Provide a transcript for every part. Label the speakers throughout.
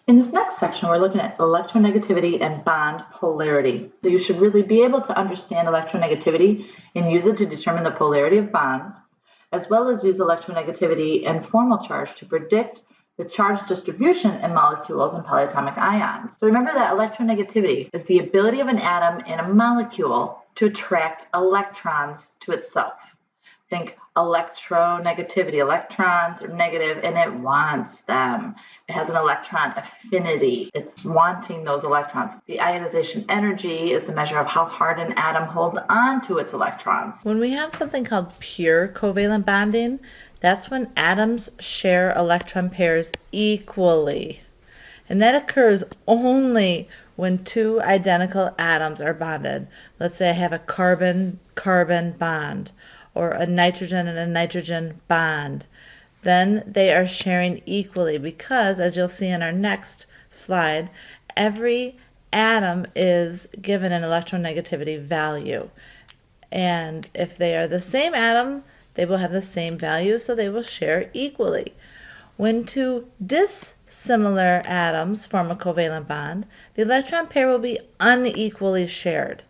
Speaker 1: In this next section, we're looking at electronegativity and bond polarity. So you should really be able to understand electronegativity and use it to determine the polarity of bonds, as well as use electronegativity and formal charge to predict the charge distribution in molecules and polyatomic ions. So remember that electronegativity is the ability of an atom in a molecule to attract electrons to itself. Think electronegativity. Electrons are negative and it wants them. It has an electron affinity. It's wanting those electrons. The ionization energy is the measure of how hard an atom holds on to its electrons.
Speaker 2: When we have something called pure covalent bonding, that's when atoms share electron pairs equally. And that occurs only when two identical atoms are bonded. Let's say I have a carbon-carbon bond, or a nitrogen and a nitrogen bond. Then they are sharing equally because, as you'll see in our next slide, every atom is given an electronegativity value. And if they are the same atom, they will have the same value, so they will share equally. When two dissimilar atoms form a covalent bond, the electron pair will be unequally shared.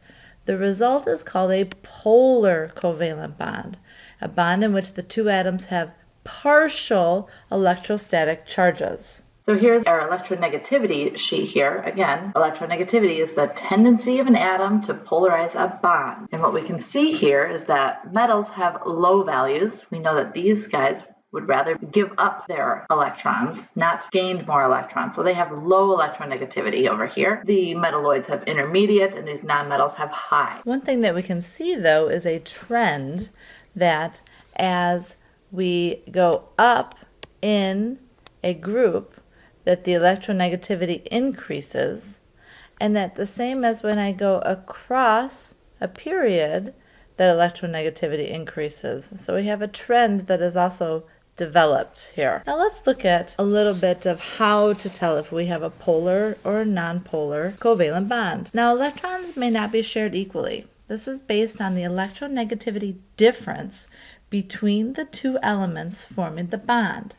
Speaker 2: The result is called a polar covalent bond, a bond in which the two atoms have partial electrostatic charges.
Speaker 1: So here's our electronegativity sheet here. Again, electronegativity is the tendency of an atom to polarize a bond. And what we can see here is that metals have low values. We know that these guys would rather give up their electrons, not gain more electrons. So they have low electronegativity over here. The metalloids have intermediate and these nonmetals have high.
Speaker 2: One thing that we can see though is a trend that as we go up in a group that the electronegativity increases, and that the same as when I go across a period that electronegativity increases. So we have a trend that is also developed here. Now let's look at a little bit of how to tell if we have a polar or a nonpolar covalent bond. Now electrons may not be shared equally. This is based on the electronegativity difference between the two elements forming the bond.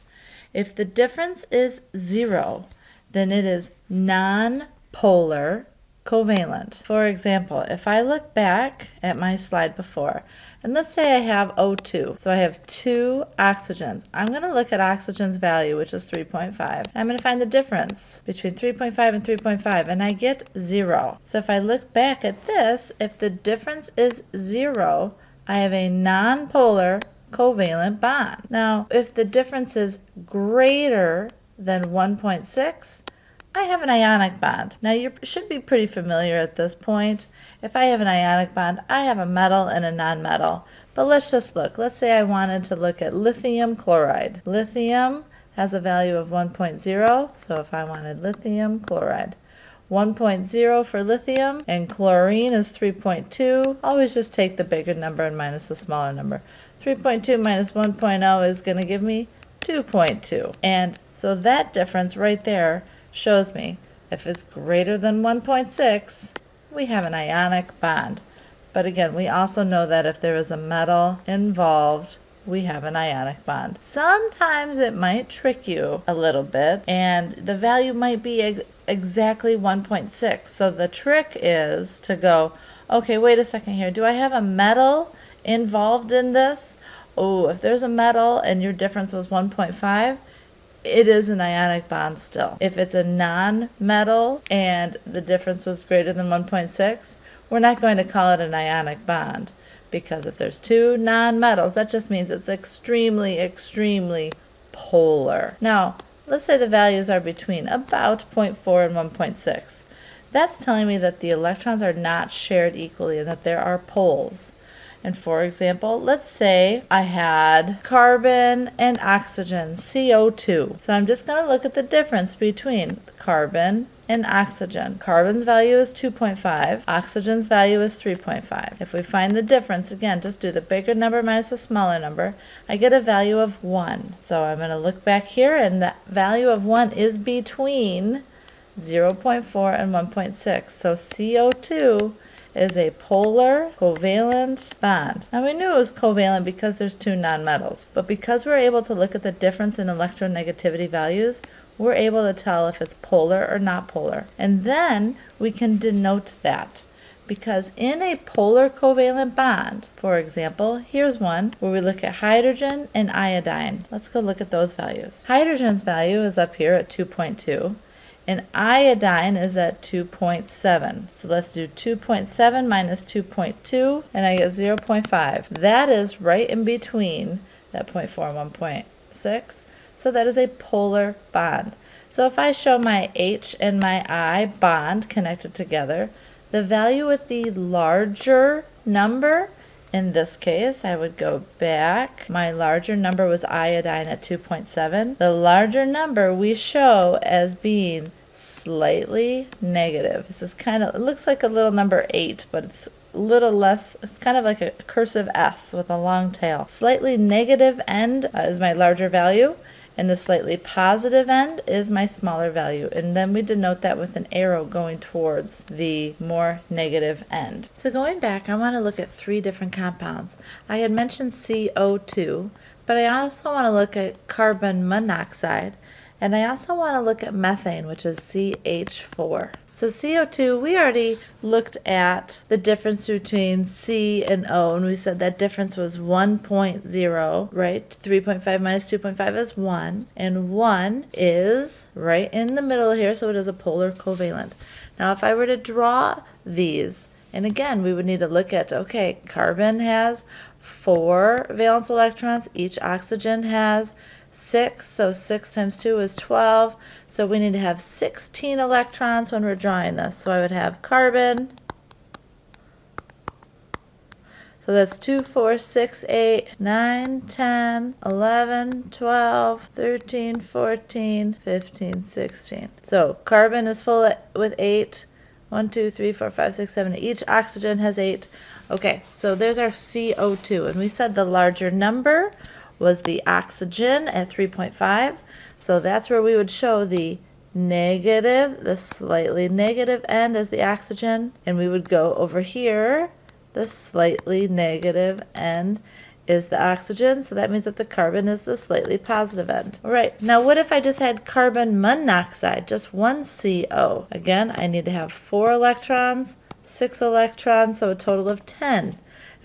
Speaker 2: If the difference is 0, then it is nonpolar covalent. For example, if I look back at my slide before, and let's say I have O2, so I have two oxygens. I'm going to look at oxygen's value, which is 3.5. I'm going to find the difference between 3.5 and 3.5, and I get 0. So if I look back at this, if the difference is 0, I have a nonpolar covalent bond. Now, if the difference is greater than 1.6, I have an ionic bond. Now you should be pretty familiar at this point. If I have an ionic bond, I have a metal and a nonmetal. But let's just look. Let's say I wanted to look at lithium chloride. Lithium has a value of 1.0, so if I wanted lithium chloride. 1.0 for lithium, and chlorine is 3.2. Always just take the bigger number and minus the smaller number. 3.2 minus 1.0 is going to give me 2.2. And so that difference right there shows me if it's greater than 1.6, we have an ionic bond. But again, we also know that if there is a metal involved, we have an ionic bond. Sometimes it might trick you a little bit, and the value might be exactly 1.6. So the trick is to go, okay, wait a second here. Do I have a metal involved in this? Oh, if there's a metal and your difference was 1.5, it is an ionic bond still. If it's a non-metal and the difference was greater than 1.6, we're not going to call it an ionic bond, because if there's two non-metals, that just means it's extremely, extremely polar. Now, let's say the values are between about 0.4 and 1.6. That's telling me that the electrons are not shared equally and that there are poles. And for example, let's say I had carbon and oxygen, CO2. So I'm just going to look at the difference between carbon and oxygen. Carbon's value is 2.5, oxygen's value is 3.5. If we find the difference, again, just do the bigger number minus the smaller number, I get a value of 1. So I'm going to look back here, and the value of 1 is between 0.4 and 1.6. So CO2 is a polar covalent bond. Now we knew it was covalent because there's two nonmetals, but because we're able to look at the difference in electronegativity values, we're able to tell if it's polar or not polar. And then we can denote that. Because in a polar covalent bond, for example, here's one where we look at hydrogen and iodine. Let's go look at those values. Hydrogen's value is up here at 2.2. And iodine is at 2.7. So let's do 2.7 minus 2.2, and I get 0.5. That is right in between that 0.4 and 1.6. So that is a polar bond. So if I show my H and my I bond connected together, the value with the larger number, in this case, I would go back. My larger number was iodine at 2.7. The larger number we show as being slightly negative. This is kind of, it looks like a little number 8, but it's a little less, it's kind of like a cursive S with a long tail. Slightly negative end is my larger value, and the slightly positive end is my smaller value, and then we denote that with an arrow going towards the more negative end. So going back, I want to look at 3 different compounds. I had mentioned CO2, but I also want to look at carbon monoxide, and I also want to look at methane, which is CH4. So CO2, we already looked at the difference between C and O, and we said that difference was 1.0, right? 3.5 minus 2.5 is 1, and 1 is right in the middle here, so it is a polar covalent. Now if I were to draw these, and again, we would need to look at, okay, carbon has 4 valence electrons, each oxygen has 6, so 6 times 2 is 12, so we need to have 16 electrons when we're drawing this. So I would have carbon, so that's 2, 4, 6, 8, 9, 10, 11, 12, 13, 14, 15, 16. So carbon is full with 8. 1, 2, 3, 4, 5, 6, 7. Each oxygen has 8. Okay, so there's our CO2, and we said the larger number was the oxygen at 3.5. So that's where we would show the negative, the slightly negative end as the oxygen, and we would go over here, the slightly negative end is the oxygen, so that means that the carbon is the slightly positive end. All right, now what if I just had carbon monoxide, just one CO? Again, I need to have 4 electrons, 6 electrons, so a total of 10.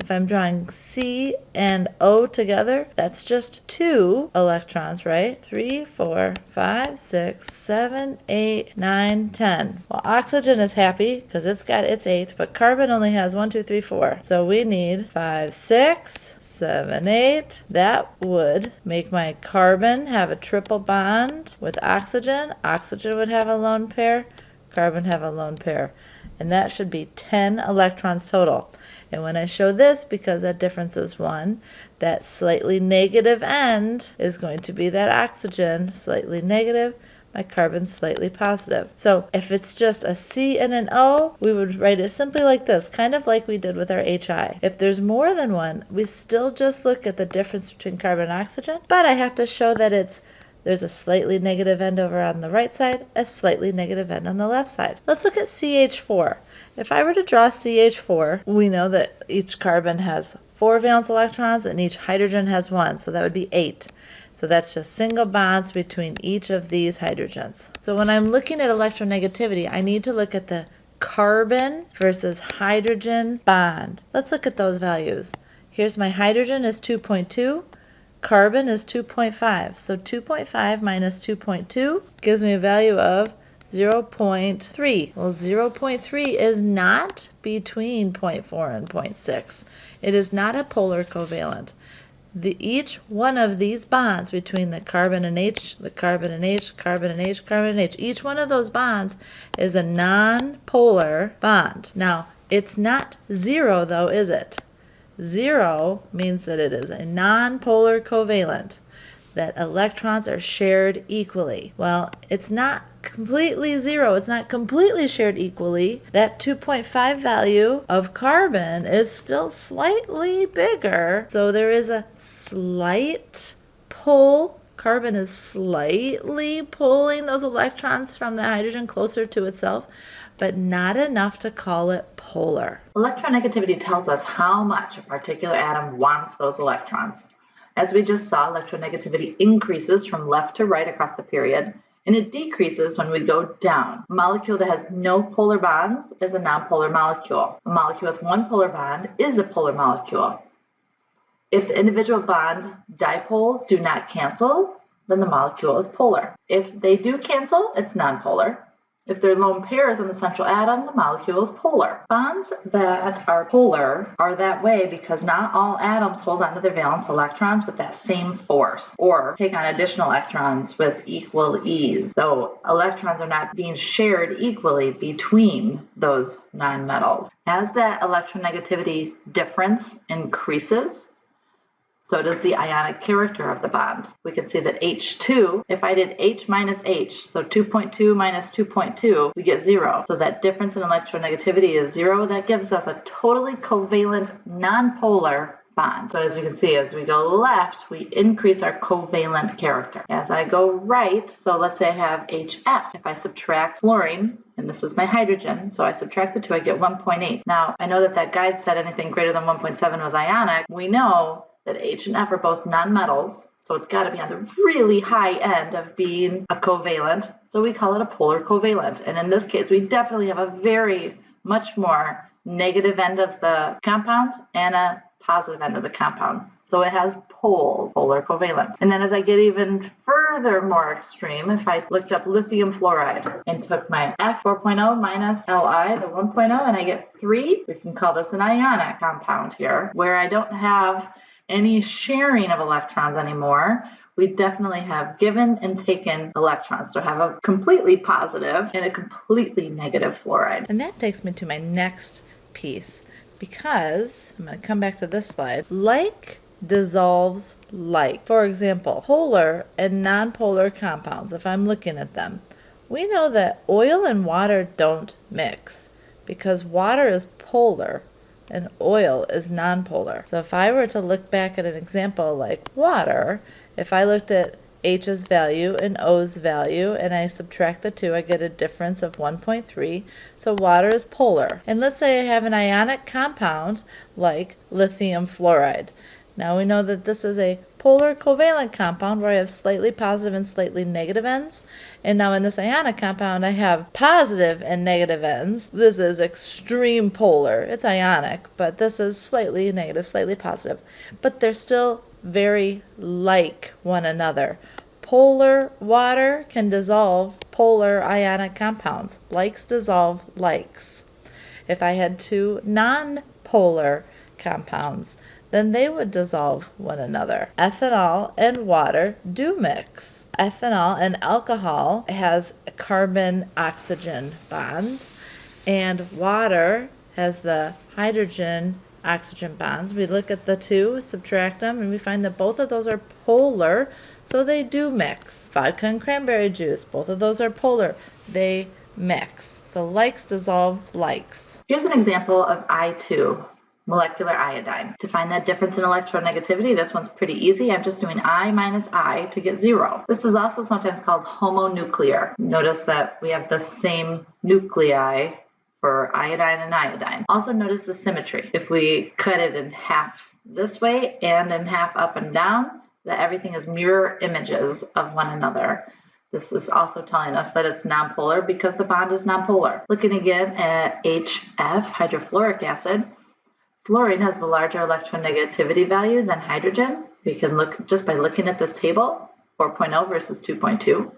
Speaker 2: If I'm drawing C and O together, that's just 2 electrons, right? 3, 4, 5, 6, 7, 8, 9, 10. Well, oxygen is happy because it's got its 8, but carbon only has 1, 2, 3, 4. So we need 5, 6, 7, 8. That would make my carbon have a triple bond with oxygen. Oxygen would have a lone pair, carbon have a lone pair. And that should be 10 electrons total. And when I show this, because that difference is 1, that slightly negative end is going to be that oxygen, slightly negative, my carbon slightly positive. So if it's just a C and an O, we would write it simply like this, kind of like we did with our HI. If there's more than one, we still just look at the difference between carbon and oxygen, but I have to show that there's a slightly negative end over on the right side, a slightly negative end on the left side. Let's look at CH4. If I were to draw CH4, we know that each carbon has 4 valence electrons and each hydrogen has 1, so that would be 8. So that's just single bonds between each of these hydrogens. So when I'm looking at electronegativity, I need to look at the carbon versus hydrogen bond. Let's look at those values. Here's my hydrogen is 2.2. Carbon is 2.5. So 2.5 minus 2.2 gives me a value of 0.3. Well, 0.3 is not between 0.4 and 0.6. It is not a polar covalent. Each one of these bonds between the carbon and H, the carbon and H, carbon and H, carbon and H, each one of those bonds is a non-polar bond. Now, it's not 0 though, is it? 0 means that it is a non-polar covalent, that electrons are shared equally. Well, it's not completely 0. It's not completely shared equally. That 2.5 value of carbon is still slightly bigger. So there is a slight pull. Carbon is slightly pulling those electrons from the hydrogen closer to itself, but not enough to call it polar.
Speaker 1: Electronegativity tells us how much a particular atom wants those electrons. As we just saw, electronegativity increases from left to right across the period, and it decreases when we go down. A molecule that has no polar bonds is a nonpolar molecule. A molecule with one polar bond is a polar molecule. If the individual bond dipoles do not cancel, then the molecule is polar. If they do cancel, it's nonpolar. If they're lone pairs on the central atom, the molecule is polar. Bonds that are polar are that way because not all atoms hold onto their valence electrons with that same force or take on additional electrons with equal ease. So electrons are not being shared equally between those nonmetals. As that electronegativity difference increases, so does the ionic character of the bond. We can see that H2, if I did H minus H, so 2.2 minus 2.2, we get 0. So that difference in electronegativity is 0. That gives us a totally covalent nonpolar bond. So as you can see, as we go left, we increase our covalent character. As I go right, so let's say I have HF. If I subtract fluorine, and this is my hydrogen, so I subtract the two, I get 1.8. Now, I know that guide said anything greater than 1.7 was ionic. We know that H and F are both nonmetals, so it's got to be on the really high end of being a covalent, so we call it a polar covalent. And in this case, we definitely have a very much more negative end of the compound and a positive end of the compound. So it has poles, polar covalent. And then as I get even further more extreme, if I looked up lithium fluoride and took my F 4.0 minus Li, the 1.0, and I get 3, we can call this an ionic compound here, where I don't have any sharing of electrons anymore. We definitely have given and taken electrons to have a completely positive and a completely negative fluoride.
Speaker 2: And that takes me to my next piece, because I'm going to come back to this slide. Like dissolves like. For example, polar and nonpolar compounds, if I'm looking at them, we know that oil and water don't mix because water is polar and oil is nonpolar. So if I were to look back at an example like water, if I looked at H's value and O's value and I subtract the two, I get a difference of 1.3. So water is polar. And let's say I have an ionic compound like lithium fluoride. Now we know that this is a polar covalent compound where I have slightly positive and slightly negative ends. And now in this ionic compound I have positive and negative ends. This is extreme polar. It's ionic, but this is slightly negative, slightly positive. But they're still very like one another. Polar water can dissolve polar ionic compounds. Likes dissolve likes. If I had two non-polar compounds, then they would dissolve one another. Ethanol and water do mix. Ethanol and alcohol has carbon-oxygen bonds, and water has the hydrogen-oxygen bonds. We look at the two, subtract them, and we find that both of those are polar, so they do mix. Vodka and cranberry juice, both of those are polar. They mix. So likes dissolve likes.
Speaker 1: Here's an example of I2. Molecular iodine. To find that difference in electronegativity, this one's pretty easy. I'm just doing I minus I to get 0. This is also sometimes called homonuclear. Notice that we have the same nuclei for iodine and iodine. Also notice the symmetry. If we cut it in half this way and in half up and down, that everything is mirror images of one another. This is also telling us that it's nonpolar because the bond is nonpolar. Looking again at HF, hydrofluoric acid, fluorine has the larger electronegativity value than hydrogen. We can look just by looking at this table, 4.0 versus 2.2.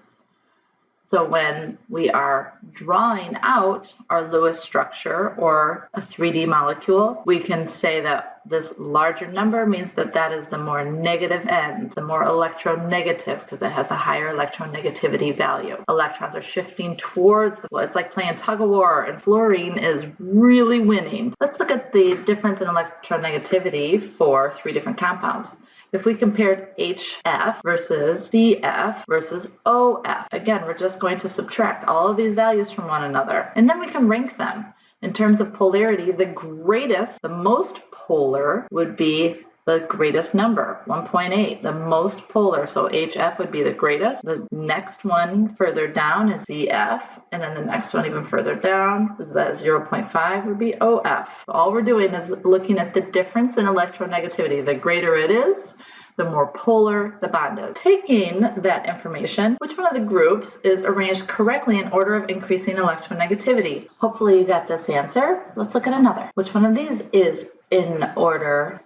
Speaker 1: So when we are drawing out our Lewis structure or a 3D molecule, we can say that this larger number means that that is the more negative end, the more electronegative, because it has a higher electronegativity value. Electrons are shifting towards the flow. It's like playing tug of war, and fluorine is really winning. Let's look at the difference in electronegativity for 3 different compounds. If we compared HF versus CF versus OF, again, we're just going to subtract all of these values from one another, and then we can rank them. In terms of polarity, the greatest, the most polar would be the greatest number, 1.8, the most polar. So HF would be the greatest. The next one further down is CF, and then the next one even further down is that 0.5 would be OF. All we're doing is looking at the difference in electronegativity. The greater it is, the more polar the bond is. Taking that information, which one of the groups is arranged correctly in order of increasing electronegativity? Hopefully you got this answer. Let's look at another. Which one of these is in order?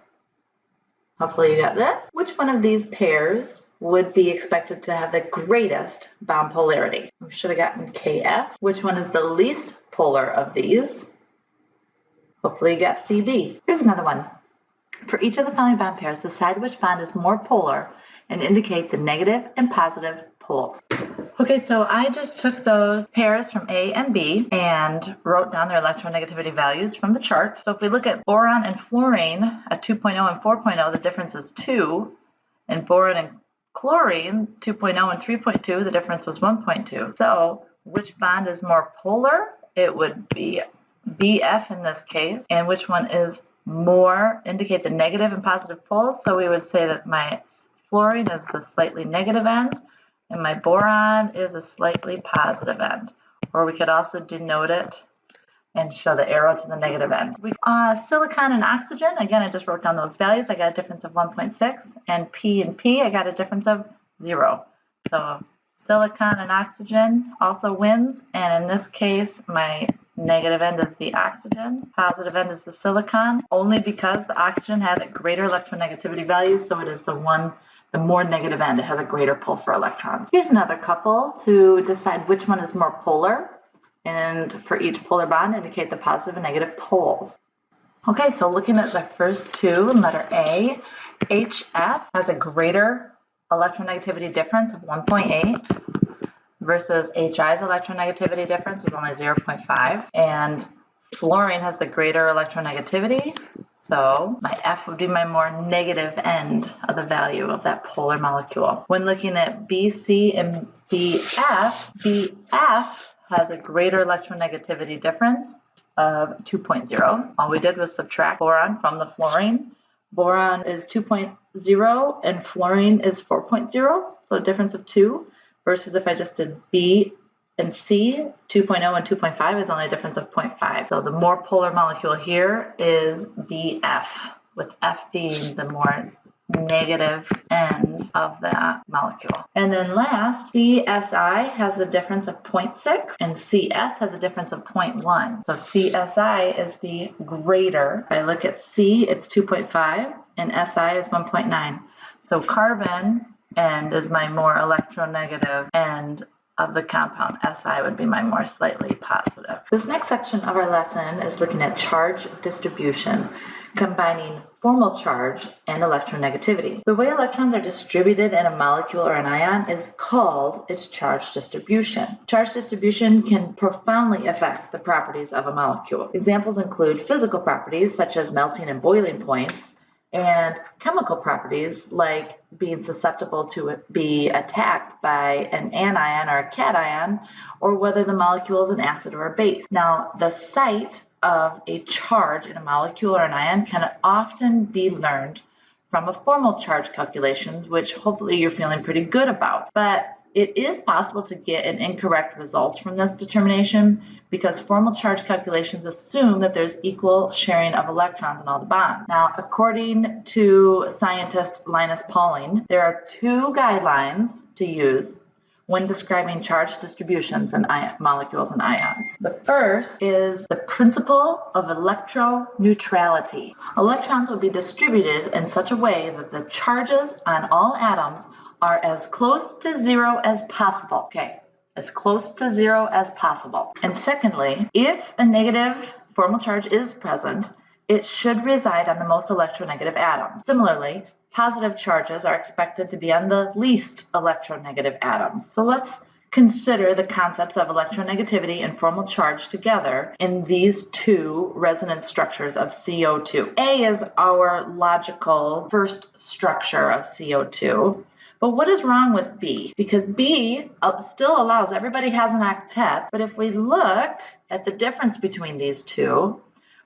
Speaker 1: Hopefully you got this. Which one of these pairs would be expected to have the greatest bond polarity? We should have gotten KF. Which one is the least polar of these? Hopefully you got CB. Here's another one. For each of the following bond pairs, decide which bond is more polar and indicate the negative and positive poles. Okay, so I just took those pairs from A and B and wrote down their electronegativity values from the chart. So if we look at boron and fluorine at 2.0 and 4.0, the difference is 2. And boron and chlorine, 2.0 and 3.2, the difference was 1.2. So which bond is more polar? It would be BF in this case. And which one is more, indicate the negative and positive poles? So we would say that my fluorine is the slightly negative end, and my boron is a slightly positive end. Or we could also denote it and show the arrow to the negative end. Silicon and oxygen, again, I just wrote down those values. I got a difference of 1.6, and P, I got a difference of 0. So silicon and oxygen also wins, and in this case, my negative end is the oxygen, positive end is the silicon, only because the oxygen had a greater electronegativity value, so it is the more negative end. It has a greater pull for electrons. Here's another couple to decide which one is more polar, and for each polar bond, indicate the positive and negative poles. Okay, so looking at the first two, letter A, HF has a greater electronegativity difference of 1.8 versus HI's electronegativity difference was only 0.5, and fluorine has the greater electronegativity, so my F would be my more negative end of the value of that polar molecule. When looking at BC and BF, BF has a greater electronegativity difference of 2.0. All we did was subtract boron from the fluorine. Boron is 2.0 and fluorine is 4.0, so a difference of 2, versus if I just did B and C, 2.0 and 2.5 is only a difference of 0.5. So the more polar molecule here is BF, with F being the more negative end of that molecule. And then last, CSI has a difference of 0.6 and CS has a difference of 0.1. So CSI is the greater. If I look at C, it's 2.5 and SI is 1.9. So carbon end is my more electronegative end of the compound. SI would be my more slightly positive. This next section of our lesson is looking at charge distribution, combining formal charge and electronegativity. The way electrons are distributed in a molecule or an ion is called its charge distribution. Charge distribution can profoundly affect the properties of a molecule. Examples include physical properties such as melting and boiling points, and chemical properties like being susceptible to be attacked by an anion or a cation, or whether the molecule is an acid or a base. Now, the site of a charge in a molecule or an ion can often be learned from a formal charge calculations, which hopefully you're feeling pretty good about. But it is possible to get an incorrect result from this determination because formal charge calculations assume that there's equal sharing of electrons in all the bonds. Now, according to scientist Linus Pauling, there are two guidelines to use when describing charge distributions in molecules and ions. The first is the principle of electroneutrality. Electrons will be distributed in such a way that the charges on all atoms are as close to zero as possible. Okay, as close to zero as possible. And secondly, if a negative formal charge is present, it should reside on the most electronegative atom. Similarly, positive charges are expected to be on the least electronegative atoms. So let's consider the concepts of electronegativity and formal charge together in these two resonance structures of CO2. A is our logical first structure of CO2. But what is wrong with B? Because B still allows, everybody has an octet, but if we look at the difference between these two,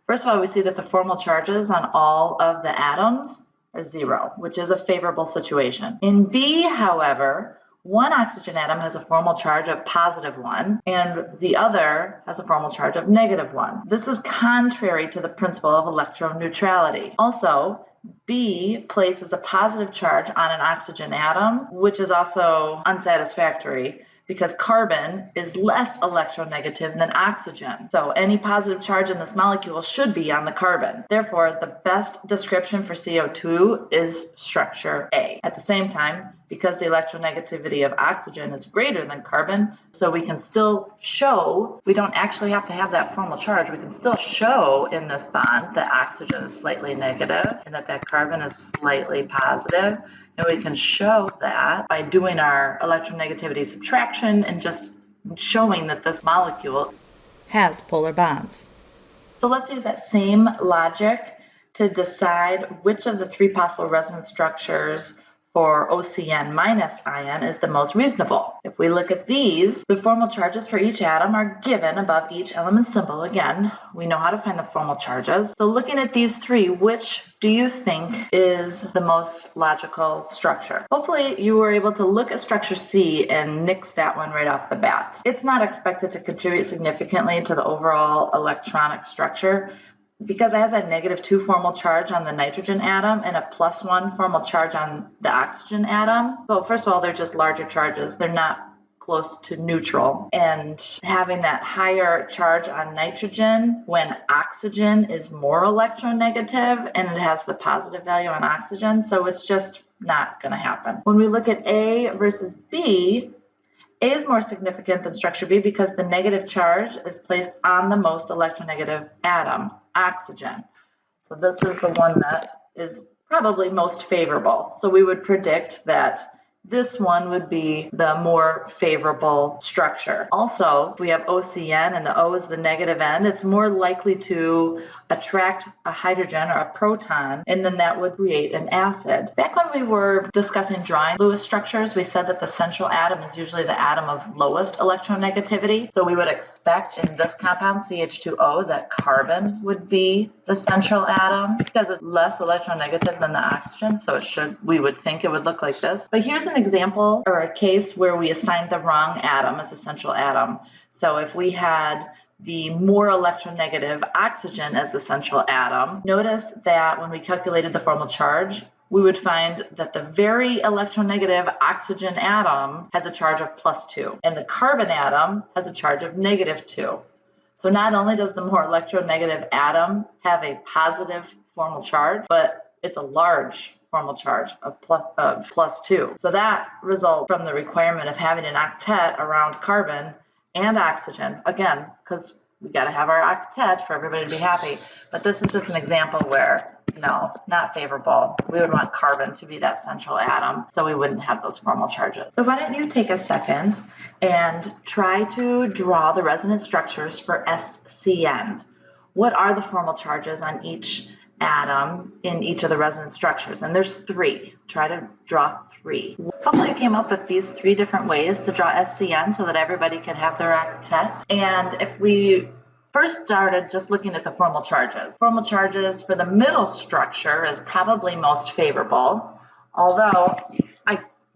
Speaker 1: first of all, we see that the formal charges on all of the atoms are 0, which is a favorable situation. In B, however, one oxygen atom has a formal charge of +1, and the other has a formal charge of -1. This is contrary to the principle of electroneutrality. Also, B places a positive charge on an oxygen atom, which is also unsatisfactory because carbon is less electronegative than oxygen. So any positive charge in this molecule should be on the carbon. Therefore, the best description for CO2 is structure A. At the same time, because the electronegativity of oxygen is greater than carbon, so we can still show, we don't actually have to have that formal charge, we can still show in this bond that oxygen is slightly negative and that carbon is slightly positive. And we can show that by doing our electronegativity subtraction and just showing that this molecule
Speaker 2: has polar bonds.
Speaker 1: So let's use that same logic to decide which of the three possible resonance structures for OCN minus ion is the most reasonable. If we look at these, the formal charges for each atom are given above each element symbol. Again, we know how to find the formal charges. So looking at these three, which do you think is the most logical structure? Hopefully you were able to look at structure C and nix that one right off the bat. It's not expected to contribute significantly to the overall electronic structure, because it has a -2 formal charge on the nitrogen atom and a +1 formal charge on the oxygen atom. So first of all, they're just larger charges. They're not close to neutral. And having that higher charge on nitrogen when oxygen is more electronegative and it has the positive value on oxygen. So it's just not going to happen. When we look at A versus B, A is more significant than structure B because the negative charge is placed on the most electronegative atom, oxygen. So this is the one that is probably most favorable. So we would predict that this one would be the more favorable structure. Also, if we have OCN and the O is the negative end, it's more likely to attract a hydrogen or a proton, and then that would create an acid. Back when we were discussing drawing Lewis structures, we said that the central atom is usually the atom of lowest electronegativity. So we would expect in this compound, CH2O, that carbon would be the central atom because it's less electronegative than the oxygen. So we would think it would look like this. But here's an example or a case where we assigned the wrong atom as a central atom. So if we had the more electronegative oxygen as the central atom, notice that when we calculated the formal charge, we would find that the very electronegative oxygen atom has a charge of +2, and the carbon atom has a charge of -2. So not only does the more electronegative atom have a positive formal charge, but it's a large formal charge of +2. So that results from the requirement of having an octet around carbon and oxygen, again, because we got to have our octet for everybody to be happy. But this is just an example where, no, not favorable. We would want carbon to be that central atom, so we wouldn't have those formal charges. So why don't you take a second and try to draw the resonance structures for SCN. What are the formal charges on each atom in each of the resonance structures? And there's 3. Try to draw 3. Hopefully you came up with these 3 different ways to draw SCN so that everybody can have their octet. And if we first started just looking at the formal charges for the middle structure is probably most favorable, although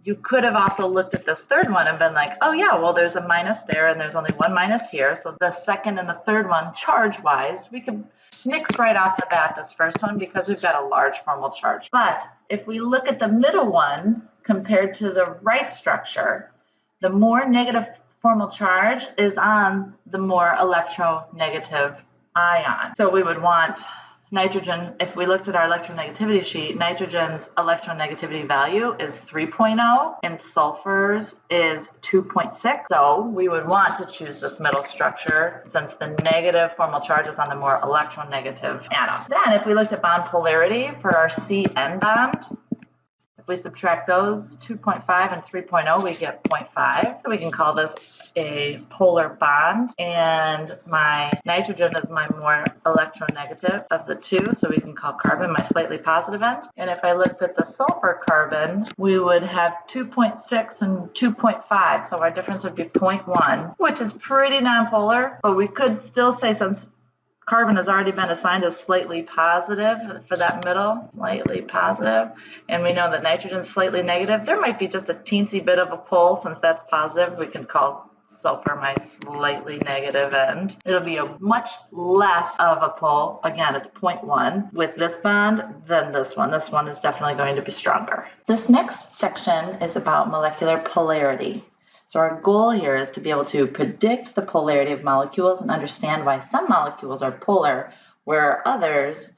Speaker 1: you could have also looked at this third one and been like, oh yeah, well there's a minus there and there's only one minus here, so the second and the third one charge-wise, we could nix right off the bat this first one because we've got a large formal charge. But if we look at the middle one compared to the right structure, the more negative formal charge is on the more electronegative ion. So we would want nitrogen, if we looked at our electronegativity sheet, nitrogen's electronegativity value is 3.0 and sulfur's is 2.6. So we would want to choose this middle structure since the negative formal charge is on the more electronegative atom. Then if we looked at bond polarity for our CN bond, if we subtract those 2.5 and 3.0, we get 0.5. So we can call this a polar bond. And my nitrogen is my more electronegative of the two. So we can call carbon my slightly positive end. And if I looked at the sulfur carbon, we would have 2.6 and 2.5. So our difference would be 0.1, which is pretty nonpolar. But we could still say, since carbon has already been assigned as slightly positive for that middle, slightly positive, and we know that nitrogen is slightly negative, there might be just a teensy bit of a pull. Since that's positive, we can call So for my slightly negative end, it'll be a much less of a pull. Again, it's 0.1 with this bond than this one. This one is definitely going to be stronger. This next section is about molecular polarity. So our goal here is to be able to predict the polarity of molecules and understand why some molecules are polar where others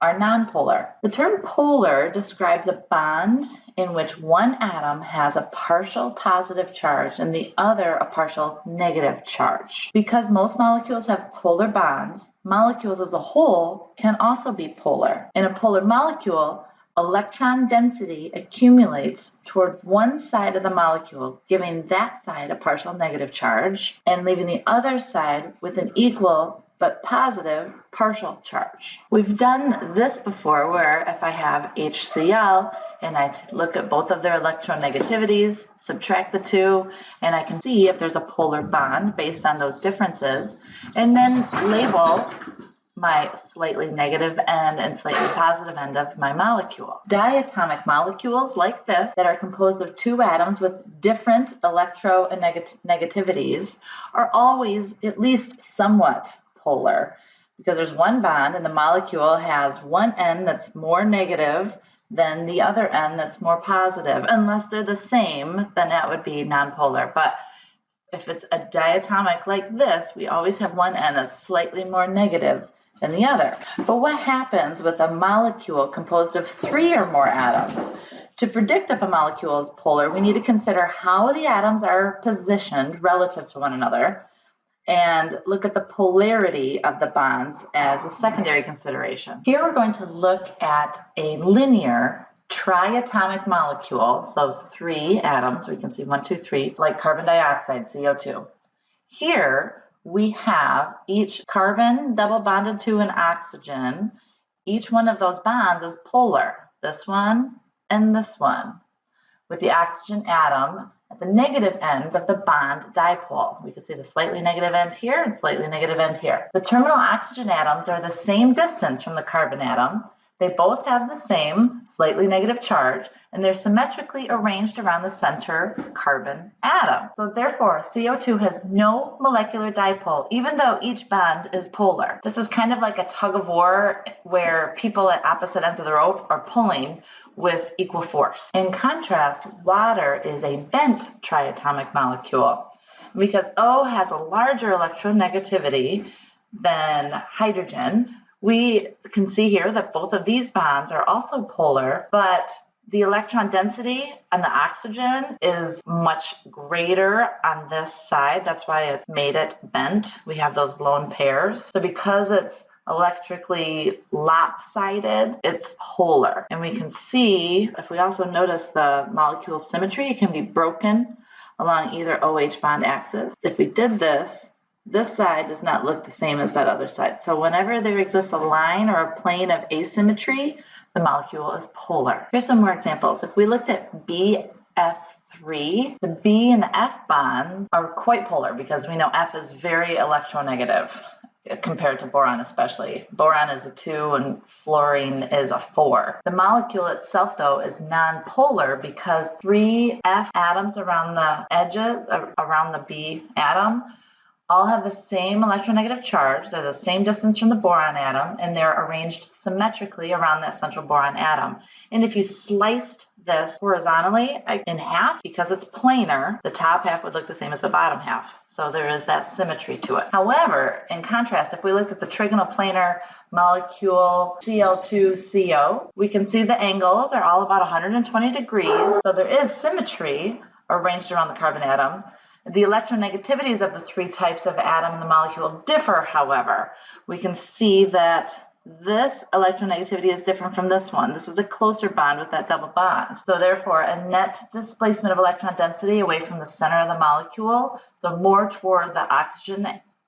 Speaker 1: are nonpolar. The term polar describes a bond in which one atom has a partial positive charge and the other a partial negative charge. Because most molecules have polar bonds, molecules as a whole can also be polar. In a polar molecule, electron density accumulates toward one side of the molecule, giving that side a partial negative charge and leaving the other side with an equal but positive partial charge. We've done this before where if I have HCl and I look at both of their electronegativities, subtract the two, and I can see if there's a polar bond based on those differences, and then label my slightly negative end and slightly positive end of my molecule. Diatomic molecules like this that are composed of two atoms with different electronegativities are always at least somewhat polar because there's one bond and the molecule has one end that's more negative than the other end that's more positive. Unless they're the same, then that would be nonpolar. But if it's a diatomic like this, we always have one end that's slightly more negative than the other. But what happens with a molecule composed of three or more atoms? To predict if a molecule is polar, we need to consider how the atoms are positioned relative to one another and look at the polarity of the bonds as a secondary consideration. Here we're going to look at a linear triatomic molecule, so three atoms, we can see 1, 2, 3, like carbon dioxide, CO2. Here we have each carbon double bonded to an oxygen. Each one of those bonds is polar, this one and this one, with the oxygen atom at the negative end of the bond dipole. We can see the slightly negative end here and slightly negative end here. The terminal oxygen atoms are the same distance from the carbon atom. They both have the same slightly negative charge, and they're symmetrically arranged around the center carbon atom. So therefore, CO2 has no molecular dipole, even though each bond is polar. This is kind of like a tug of war where people at opposite ends of the rope are pulling with equal force. In contrast, water is a bent triatomic molecule. Because O has a larger electronegativity than hydrogen, we can see here that both of these bonds are also polar, but the electron density on the oxygen is much greater on this side. That's why it's made it bent. We have those lone pairs. So because it's electrically lopsided, it's polar. And we can see, if we also notice the molecule symmetry, it can be broken along either OH bond axis. If we did this side does not look the same as that other side. So whenever there exists a line or a plane of asymmetry, the molecule is polar. Here's some more examples. If we looked at BF3, the B and the F bonds are quite polar because we know F is very electronegative compared to boron especially. Boron is a 2 and fluorine is a 4. The molecule itself though is nonpolar because 3 F atoms around the edges, around the B atom, all have the same electronegative charge. They're the same distance from the boron atom, and they're arranged symmetrically around that central boron atom. And if you sliced this horizontally in half, because it's planar, the top half would look the same as the bottom half. So there is that symmetry to it. However, in contrast, if we look at the trigonal planar molecule Cl2CO, we can see the angles are all about 120 degrees. So there is symmetry arranged around the carbon atom. The electronegativities of the three types of atom in the molecule differ, however. We can see that this electronegativity is different from this one. This is a closer bond with that double bond. So therefore, a net displacement of electron density away from the center of the molecule, so more toward the oxygen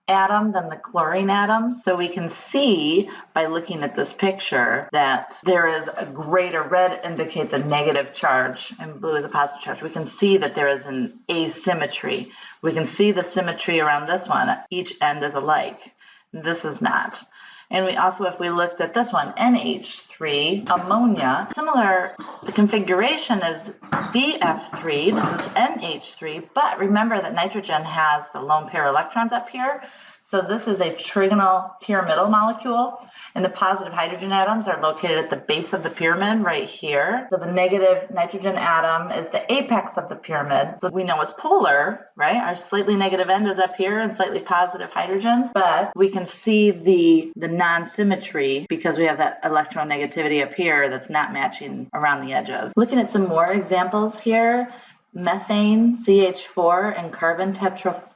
Speaker 1: atom than the chlorine atom. So we can see by looking at this picture that there is a greater, red indicates a negative charge and blue is a positive charge. We can see that there is an asymmetry. We can see the symmetry around this one. Each end is alike. This is not. And we also, if we looked at this one, NH3, ammonia, similar configuration as BF3, this is NH3, but remember that nitrogen has the lone pair electrons up here. So this is a trigonal pyramidal molecule, and the positive hydrogen atoms are located at the base of the pyramid right here. So the negative nitrogen atom is the apex of the pyramid. So we know it's polar, right? Our slightly negative end is up here and slightly positive hydrogens, but we can see the non-symmetry because we have that electronegativity up here that's not matching around the edges. Looking at some more examples here, methane, CH4, and carbon tetrafluoride,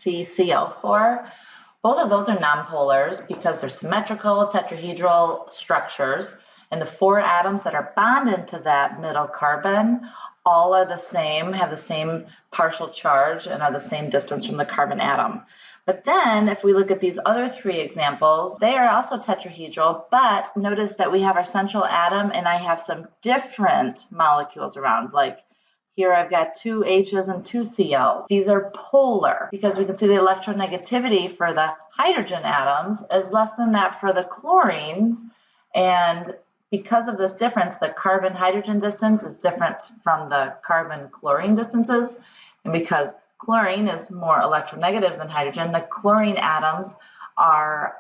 Speaker 1: CCl4. Both of those are nonpolars because they're symmetrical tetrahedral structures, and the 4 atoms that are bonded to that middle carbon all are the same, have the same partial charge, and are the same distance from the carbon atom. But then if we look at these other 3 examples, they are also tetrahedral, but notice that we have our central atom and I have some different molecules around, like here I've got 2 H's and 2 Cl's. These are polar because we can see the electronegativity for the hydrogen atoms is less than that for the chlorines. And because of this difference, the carbon-hydrogen distance is different from the carbon-chlorine distances. And because chlorine is more electronegative than hydrogen, the chlorine atoms are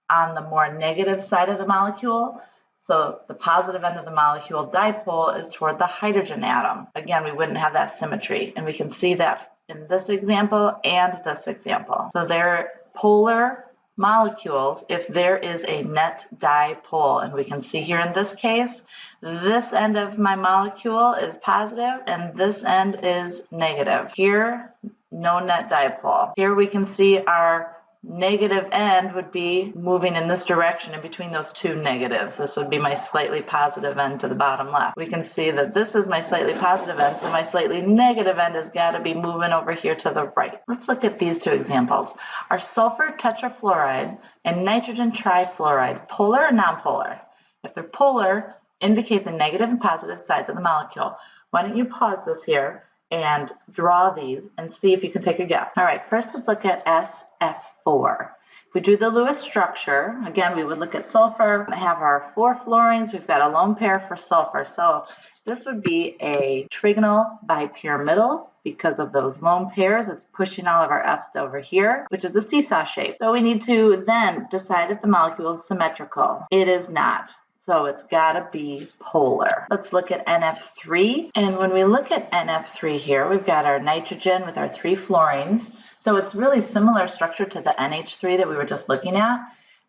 Speaker 1: on the more negative side of the molecule. So the positive end of the molecule dipole is toward the hydrogen atom. Again, we wouldn't have that symmetry, and we can see that in this example and this example. So they're polar molecules if there is a net dipole, and we can see here in this case, this end of my molecule is positive and this end is negative. Here, no net dipole. Here we can see our negative end would be moving in this direction in between those 2 negatives. This would be my slightly positive end to the bottom left. We can see that this is my slightly positive end, so my slightly negative end has got to be moving over here to the right. Let's look at these 2 examples. Are sulfur tetrafluoride and nitrogen trifluoride polar or nonpolar? If they're polar, indicate the negative and positive sides of the molecule. Why don't you pause this here and draw these and see if you can take a guess. All right, first let's look at SF4. If we do the Lewis structure, again, we would look at sulfur, have our 4 fluorines, we've got a lone pair for sulfur. So this would be a trigonal bipyramidal because of those lone pairs. It's pushing all of our F's over here, which is a seesaw shape. So we need to then decide if the molecule is symmetrical. It is not. So it's got to be polar. Let's look at NF3. And when we look at NF3 here, we've got our nitrogen with our 3 fluorines. So it's really similar structure to the NH3 that we were just looking at,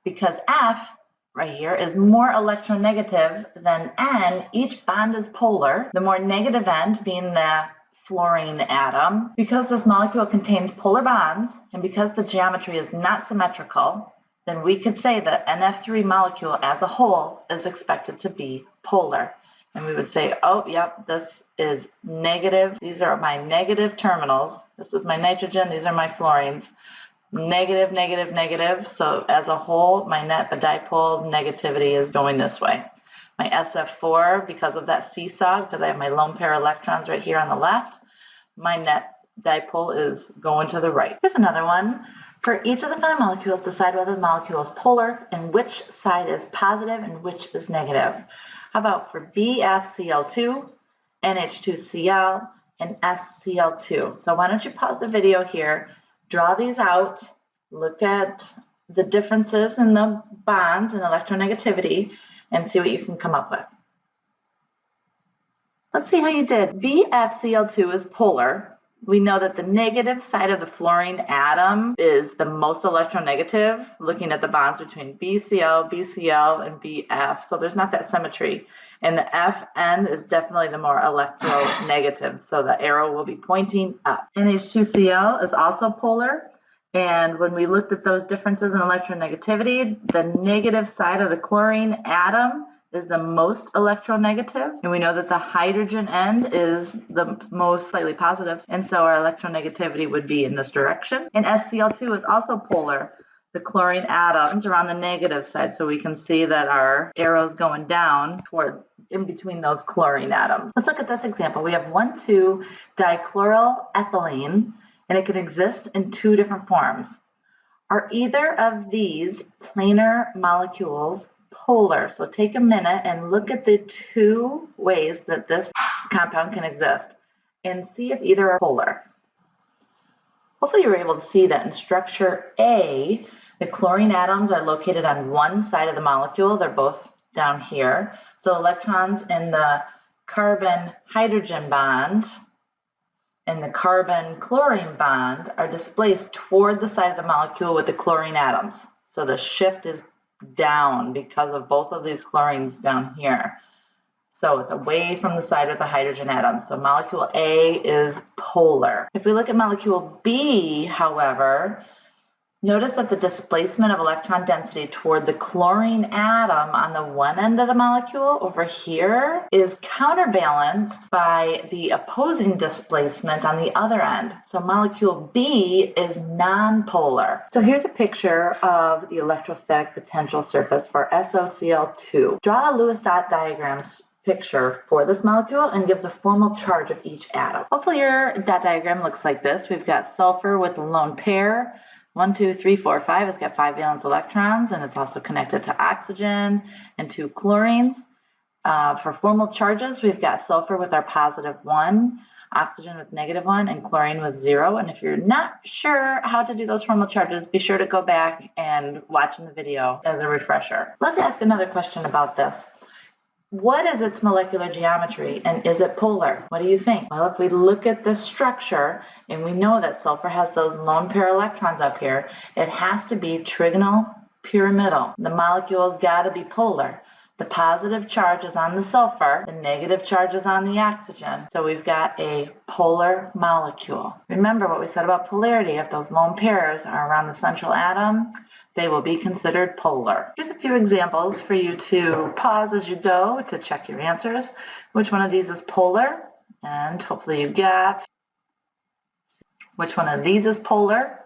Speaker 1: because F right here is more electronegative than N. Each bond is polar. The more negative end being the fluorine atom. Because this molecule contains polar bonds, and because the geometry is not symmetrical, then we could say that NF3 molecule as a whole is expected to be polar. And we would say, oh, yep, this is negative. These are my negative terminals. This is my nitrogen. These are my fluorines. Negative, negative, negative. So as a whole, my net dipole negativity is going this way. My SF4, because of that seesaw, because I have my lone pair electrons right here on the left, my net dipole is going to the right. Here's another one. For each of the 5 molecules, decide whether the molecule is polar and which side is positive and which is negative. How about for BFCl2, NH2Cl, and SCl2? So why don't you pause the video here, draw these out, look at the differences in the bonds and electronegativity, and see what you can come up with. Let's see how you did. BFCl2 is polar. We know that the negative side of the fluorine atom is the most electronegative, looking at the bonds between BCl, BCl, and BF. So there's not that symmetry. And the FN is definitely the more electronegative. So the arrow will be pointing up. NH2Cl is also polar. And when we looked at those differences in electronegativity, the negative side of the chlorine atom is the most electronegative, and we know that the hydrogen end is the most slightly positive, and so our electronegativity would be in this direction. And SCl2 is also polar. The chlorine atoms are on the negative side, so we can see that our arrow's going down toward in between those chlorine atoms. Let's look at this example. We have 1,2-dichloryl ethylene, and it can exist in 2 different forms. Are either of these planar molecules polar? So take a minute and look at the two ways that this compound can exist and see if either are polar. Hopefully you're able to see that in structure A, the chlorine atoms are located on one side of the molecule. They're both down here. So electrons in the carbon-hydrogen bond and the carbon-chlorine bond are displaced toward the side of the molecule with the chlorine atoms. So the shift is down because of both of these chlorines down here. So it's away from the side with the hydrogen atoms. So molecule A is polar. If we look at molecule B, however, notice that the displacement of electron density toward the chlorine atom on the one end of the molecule over here is counterbalanced by the opposing displacement on the other end. So molecule B is nonpolar. So here's a picture of the electrostatic potential surface for SOCl2. Draw a Lewis dot diagram picture for this molecule and give the formal charge of each atom. Hopefully your dot diagram looks like this. We've got sulfur with a lone pair. 1, 2, 3, 4, 5. It's got 5 valence electrons, and it's also connected to oxygen and 2 chlorines. For formal charges, we've got sulfur with our positive 1, oxygen with negative 1, and chlorine with 0. And if you're not sure how to do those formal charges, be sure to go back and watch in the video as a refresher. Let's ask another question about this. What is its molecular geometry, and is it polar? What do you think? Well, if we look at the structure, and we know that sulfur has those lone pair electrons up here, it has to be trigonal pyramidal. The molecule's got to be polar. The positive charge is on the sulfur, the negative charge is on the oxygen. So we've got a polar molecule. Remember what we said about polarity. If those lone pairs are around the central atom, they will be considered polar. Here's a few examples for you to pause as you go to check your answers. Which one of these is polar? And hopefully you got. Which one of these is polar?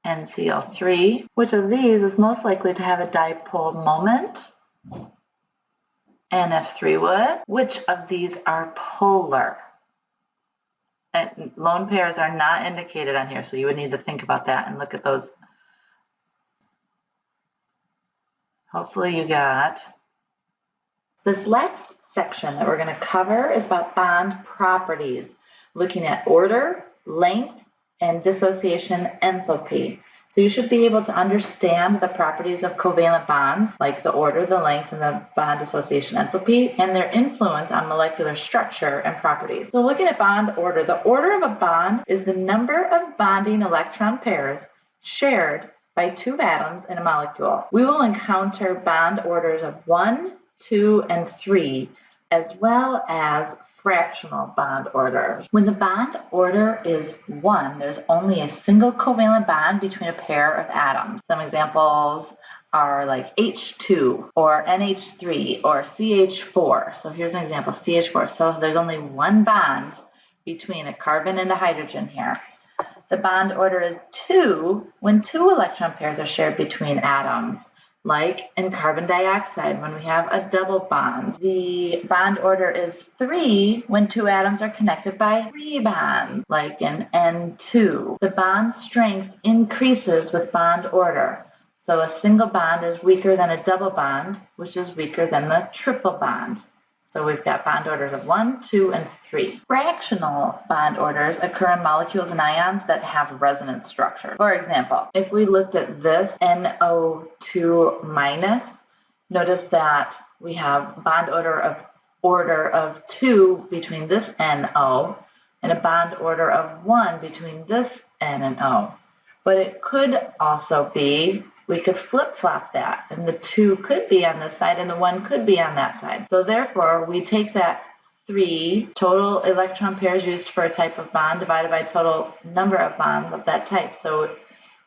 Speaker 1: NCl3. Which of these is most likely to have a dipole moment? NF3 would. Which of these are polar? And lone pairs are not indicated on here, so you would need to think about that and look at those. Hopefully you got. This last section that we're going to cover is about bond properties, looking at order, length, and dissociation enthalpy. So you should be able to understand the properties of covalent bonds, like the order, the length, and the bond dissociation enthalpy, and their influence on molecular structure and properties. So looking at bond order, the order of a bond is the number of bonding electron pairs shared by 2 atoms in a molecule. We will encounter bond orders of 1, 2, and 3, as well as fractional bond orders. When the bond order is 1, there's only a single covalent bond between a pair of atoms. Some examples are like H2 or NH3 or CH4. So here's an example, CH4. So there's only one bond between a carbon and a hydrogen here. The bond order is 2 when 2 electron pairs are shared between atoms, like in carbon dioxide when we have a double bond. The bond order is 3 when 2 atoms are connected by 3 bonds, like in N2. The bond strength increases with bond order. So a single bond is weaker than a double bond, which is weaker than the triple bond. So we've got bond orders of 1, 2, and 3. Fractional bond orders occur in molecules and ions that have resonance structure. For example, if we looked at this NO2 minus, notice that we have bond order of 2 between this NO and a bond order of 1 between this N and O. But it could also be, we could flip-flop that, and the 2 could be on this side and the 1 could be on that side. So therefore, we take that 3 total electron pairs used for a type of bond divided by total number of bonds of that type. So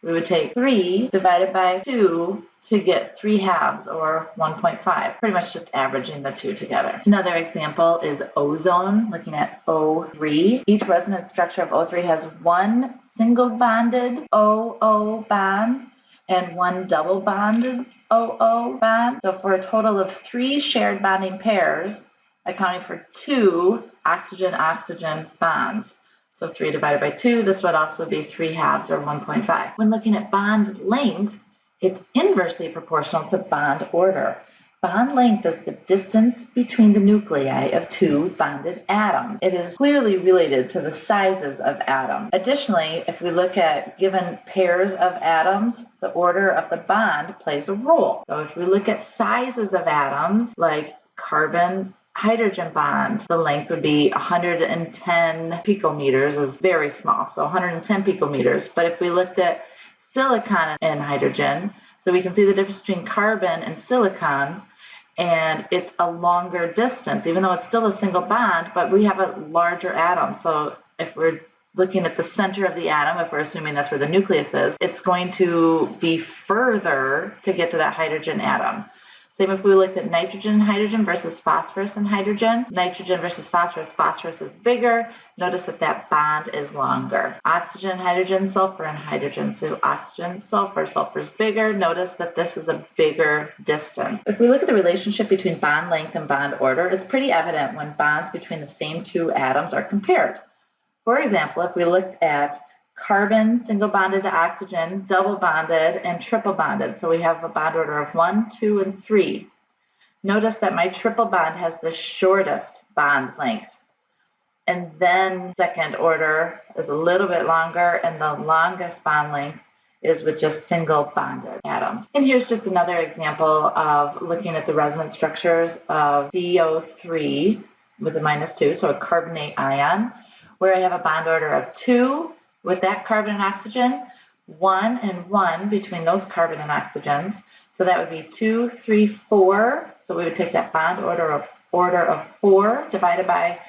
Speaker 1: we would take 3 divided by 2 to get 3 halves, or 1.5, pretty much just averaging the 2 together. Another example is ozone, looking at O3. Each resonance structure of O3 has 1 single bonded OO bond and 1 double bonded OO bond. So for a total of 3 shared bonding pairs, accounting for 2 oxygen-oxygen bonds. So 3 divided by 2, this would also be 3/2 or 1.5. When looking at bond length, it's inversely proportional to bond order. Bond length is the distance between the nuclei of two bonded atoms. It is clearly related to the sizes of atoms. Additionally, if we look at given pairs of atoms, the order of the bond plays a role. So if we look at sizes of atoms, like carbon hydrogen bond, the length would be 110 picometers, is very small, so 110 picometers. But if we looked at silicon and hydrogen, so we can see the difference between carbon and silicon, and it's a longer distance, even though it's still a single bond, but we have a larger atom. So if we're looking at the center of the atom, if we're assuming that's where the nucleus is, it's going to be further to get to that hydrogen atom. Same if we looked at nitrogen and hydrogen versus phosphorus and hydrogen. Nitrogen versus phosphorus, phosphorus is bigger. Notice that that bond is longer. Oxygen, hydrogen, sulfur, and hydrogen. So oxygen, sulfur, sulfur is bigger. Notice that this is a bigger distance. If we look at the relationship between bond length and bond order, it's pretty evident when bonds between the same two atoms are compared. For example, if we looked at carbon single bonded to oxygen, double bonded, and triple bonded. So we have a bond order of 1, 2, and 3. Notice that my triple bond has the shortest bond length. And then second order is a little bit longer, and the longest bond length is with just single bonded atoms. And here's just another example of looking at the resonance structures of CO3 with a -2, so a carbonate ion, where I have a bond order of 2 with that carbon and oxygen, 1 and 1 between those carbon and oxygens. So that would be 2, 3, 4. So we would take that bond order of 4 divided by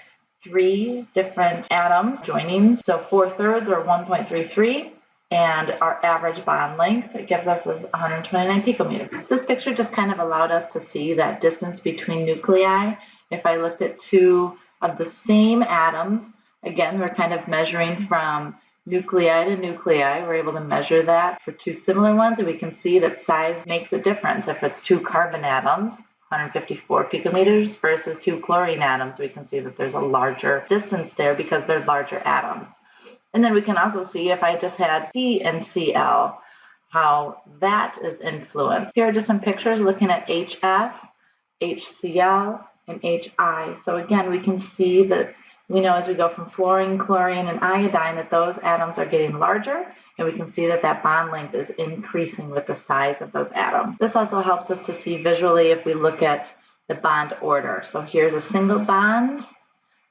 Speaker 1: 3 different atoms joining. So 4/3 or 1.33. And our average bond length, it gives us is 129 picometers. This picture just kind of allowed us to see that distance between nuclei. If I looked at two of the same atoms, again, we're kind of measuring from nuclei to nuclei. We're able to measure that for two similar ones, and we can see that size makes a difference. If it's two carbon atoms, 154 picometers, versus two chlorine atoms, we can see that there's a larger distance there because they're larger atoms. And then we can also see if I just had C and Cl, how that is influenced. Here are just some pictures looking at HF, HCl, and HI. So again, we can see that we know as we go from fluorine, chlorine, and iodine that those atoms are getting larger, and we can see that that bond length is increasing with the size of those atoms. This also helps us to see visually if we look at the bond order. So here's a single bond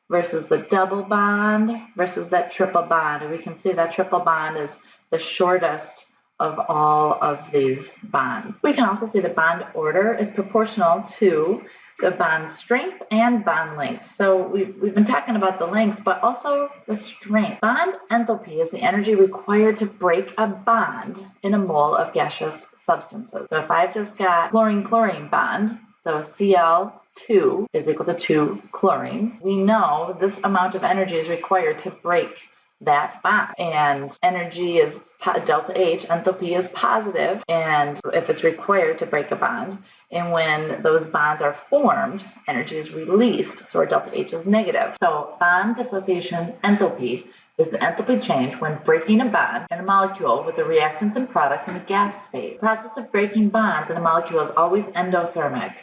Speaker 1: versus the double bond versus that triple bond, and we can see that triple bond is the shortest of all of these bonds. We can also see the bond order is proportional to the bond strength and bond length. So we've been talking about the length, but also the strength. Bond enthalpy is the energy required to break a bond in a mole of gaseous substances. So if I've just got chlorine-chlorine bond, so Cl2 is equal to 2 chlorines, we know this amount of energy is required to break that bond. And energy is delta H, enthalpy is positive, and if it's required to break a bond, and when those bonds are formed, energy is released, so our delta H is negative. So bond dissociation enthalpy is the enthalpy change when breaking a bond in a molecule with the reactants and products in the gas phase. The process of breaking bonds in a molecule is always endothermic.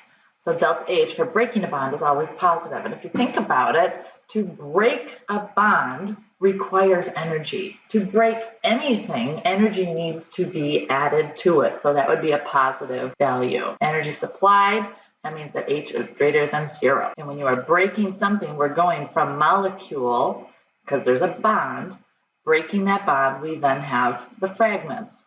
Speaker 1: So delta H for breaking a bond is always positive. And if you think about it, to break a bond requires energy. To break anything, energy needs to be added to it. So that would be a positive value. Energy supplied, that means that H is greater than 0. And when you are breaking something, we're going from molecule, because there's a bond, breaking that bond, we then have the fragments.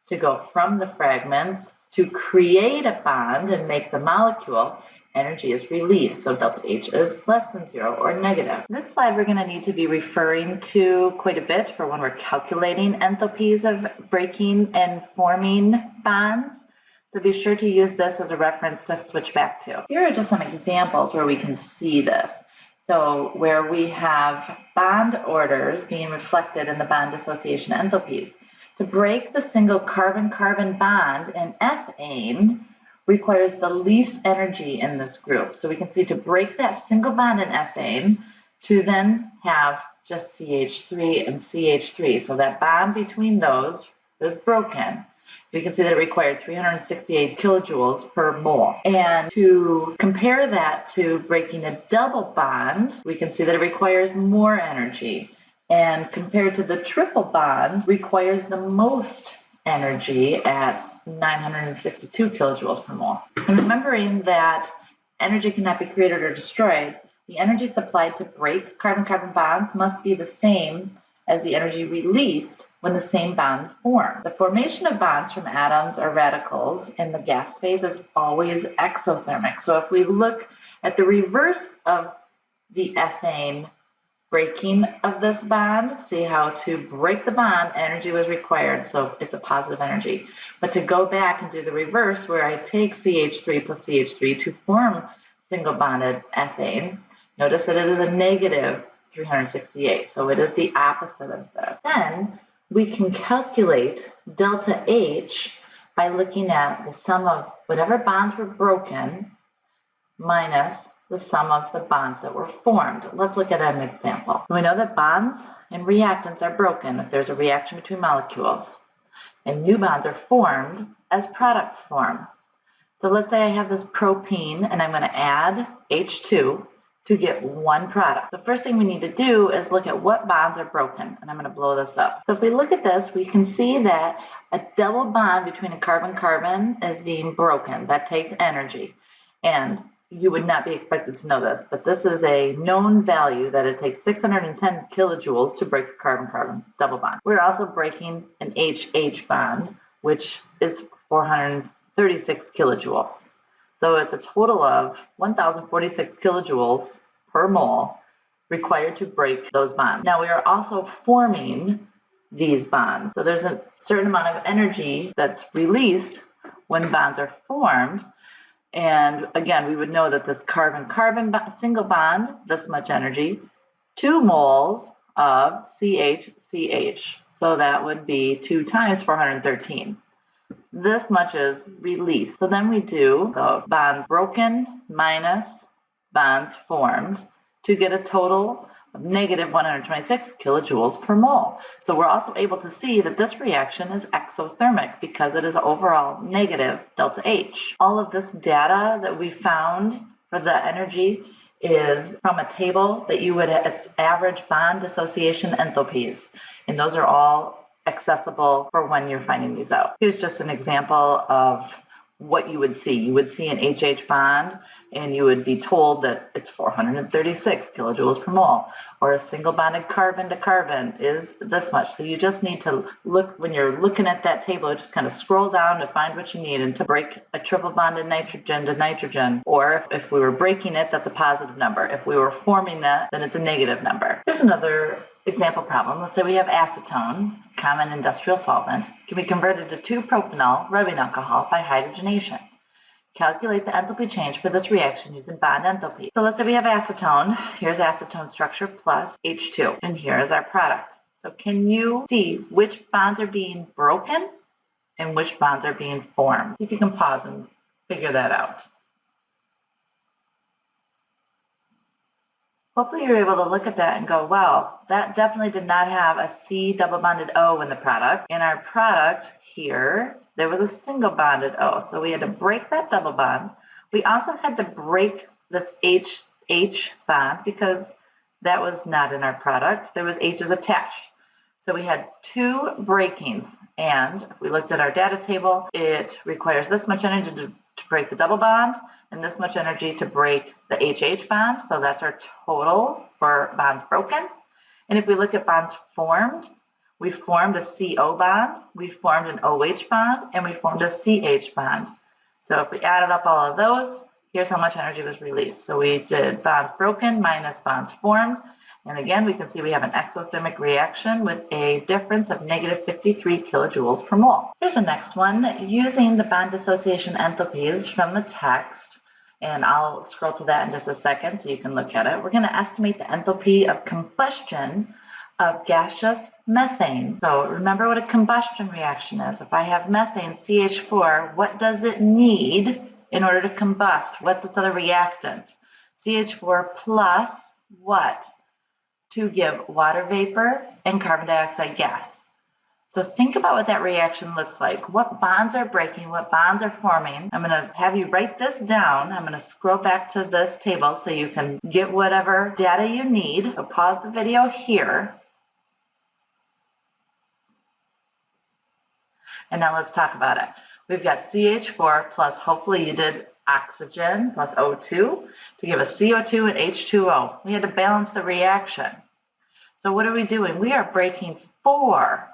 Speaker 1: To go from the fragments to create a bond and make the molecule, energy is released, so delta H is less than 0 or negative. This slide we're going to need to be referring to quite a bit for when we're calculating enthalpies of breaking and forming bonds. So be sure to use this as a reference to switch back to. Here are just some examples where we can see this. So where we have bond orders being reflected in the bond dissociation enthalpies. To break the single carbon-carbon bond in ethane requires the least energy in this group. So we can see to break that single bond in ethane, to then have just CH3 and CH3. So that bond between those is broken. We can see that it required 368 kilojoules per mole. And to compare that to breaking a double bond, we can see that it requires more energy. And compared to the triple bond, requires the most energy at 962 kilojoules per mole. And remembering that energy cannot be created or destroyed, the energy supplied to break carbon-carbon bonds must be the same as the energy released when the same bond formed. The formation of bonds from atoms or radicals in the gas phase is always exothermic. So if we look at the reverse of the ethane breaking of this bond, see how to break the bond, energy was required, so it's a positive energy. But to go back and do the reverse, where I take CH3 plus CH3 to form single bonded ethane, notice that it is a negative 368, so it is the opposite of this. Then we can calculate delta H by looking at the sum of whatever bonds were broken minus the sum of the bonds that were formed. Let's look at an example. We know that bonds and reactants are broken if there's a reaction between molecules, and new bonds are formed as products form. So let's say I have this propene and I'm going to add H2 to get one product. The first thing we need to do is look at what bonds are broken, and I'm going to blow this up. So if we look at this, we can see that a double bond between a carbon-carbon is being broken. That takes energy, and you would not be expected to know this, but this is a known value that it takes 610 kilojoules to break a carbon-carbon double bond. We're also breaking an HH bond, which is 436 kilojoules. So it's a total of 1,046 kilojoules per mole required to break those bonds. Now we are also forming these bonds. So there's a certain amount of energy that's released when bonds are formed. And again, we would know that this carbon-carbon single bond, this much energy, 2 moles of CH. So that would be 2 times 413. This much is released. So then we do the bonds broken minus bonds formed to get a total of negative 126 kilojoules per mole. So we're also able to see that this reaction is exothermic because it is overall negative delta H. All of this data that we found for the energy is from a table that you would, it's average bond dissociation enthalpies. And those are all accessible for when you're finding these out. Here's just an example of what you would see. You would see an HH bond and you would be told that it's 436 kilojoules per mole, or a single bonded carbon to carbon is this much. So you just need to look, when you're looking at that table, just kind of scroll down to find what you need, and to break a triple bonded nitrogen to nitrogen, or if we were breaking it, that's a positive number. If we were forming that, then it's a negative number. Here's another example problem. Let's say we have acetone, common industrial solvent, can be converted to 2-propanol rubbing alcohol by hydrogenation. Calculate the enthalpy change for this reaction using bond enthalpy. So let's say we have acetone. Here's acetone structure plus H2, and here is our product. So can you see which bonds are being broken and which bonds are being formed? See if you can pause and figure that out. Hopefully you're able to look at that and go, wow, that definitely did not have a C double bonded O in the product. In our product here, there was a single bonded O. So we had to break that double bond. We also had to break this HH bond because that was not in our product. There was H's attached. So we had 2 breakings. And if we looked at our data table, it requires this much energy to break the double bond and this much energy to break the HH bond. So that's our total for bonds broken. And if we look at bonds formed, we formed a CO bond, we formed an OH bond, and we formed a CH bond. So if we added up all of those, here's how much energy was released. So we did bonds broken minus bonds formed. And again, we can see we have an exothermic reaction with a difference of negative 53 kilojoules per mole. Here's the next one, using the bond dissociation enthalpies from the text. And I'll scroll to that in just a second so you can look at it. We're going to estimate the enthalpy of combustion of gaseous methane. So remember what a combustion reaction is. If I have methane, CH4, what does it need in order to combust? What's its other reactant? CH4 plus what? to give water vapor and carbon dioxide gas. So think about what that reaction looks like. What bonds are breaking, what bonds are forming. I'm going to have you write this down. I'm going to scroll back to this table so you can get whatever data you need. So pause the video here. And now let's talk about it. We've got CH4 plus, hopefully you did oxygen plus O2 to give us CO2 and H2O. We had to balance the reaction. So what are we doing? We are breaking 4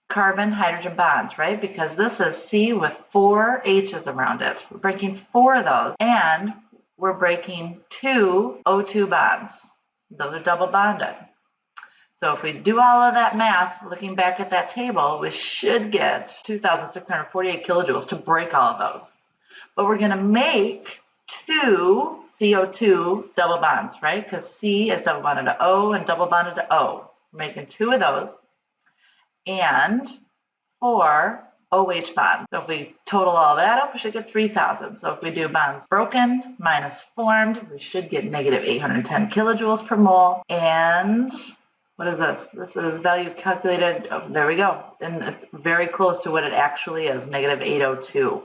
Speaker 1: carbon-hydrogen bonds, right? Because this is C with 4 H's around it. We're breaking 4 of those, and we're breaking 2 O2 bonds. Those are double bonded. So if we do all of that math, looking back at that table, we should get 2,648 kilojoules to break all of those. But we're going to make 2 CO2 double bonds, right? Because C is double bonded to O and double bonded to O. We're making 2 of those. And 4 OH bonds. So if we total all that up, we should get 3,000. So if we do bonds broken minus formed, we should get negative 810 kilojoules per mole. And what is this? This is value calculated, oh, there we go. And it's very close to what it actually is, negative 802.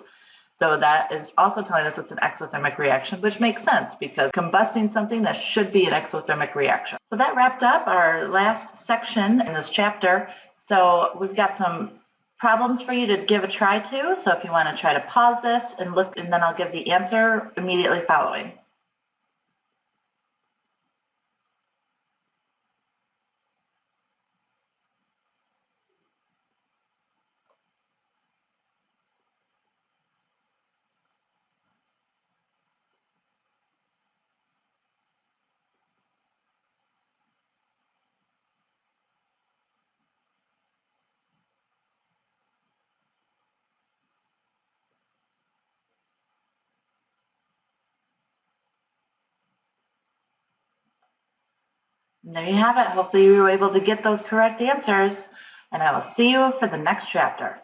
Speaker 1: So that is also telling us it's an exothermic reaction, which makes sense because combusting something, that should be an exothermic reaction. So that wrapped up our last section in this chapter. So we've got some problems for you to give a try to. So if you want to try to pause this and look, and then I'll give the answer immediately following. And there you have it. Hopefully you were able to get those correct answers, and I will see you for the next chapter.